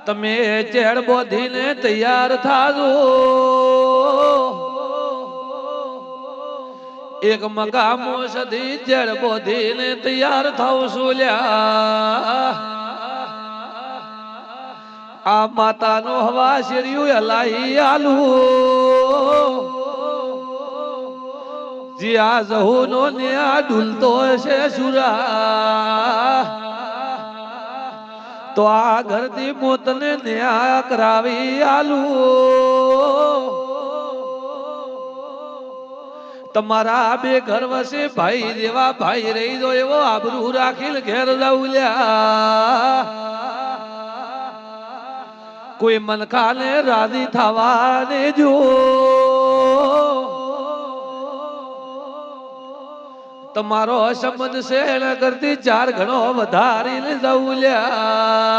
તમે ચેડ બોધીને તૈયાર થાજો એક મગામો સધી ચેડ બોધીને તૈયાર થાવ સોલ્યા આ માતાનો હવા શેર્યું હલાઈ આલુ જી આ જહુનો ને આ ઢૂલતો છે સુરા તો આ ઘરથી મોતને ન્યા કરાવી આલુ તમારા બે ઘર વસે ભાઈ દેવા ભાઈ રહી દો એવો આબરૂ રાખીને ઘેર જાઉલ્યા કોઈ મનખાને રાજી થવા દેજો તમારો સંબંધ છે એના કરતી 4 ગણો વધારીને જાઉલ્યા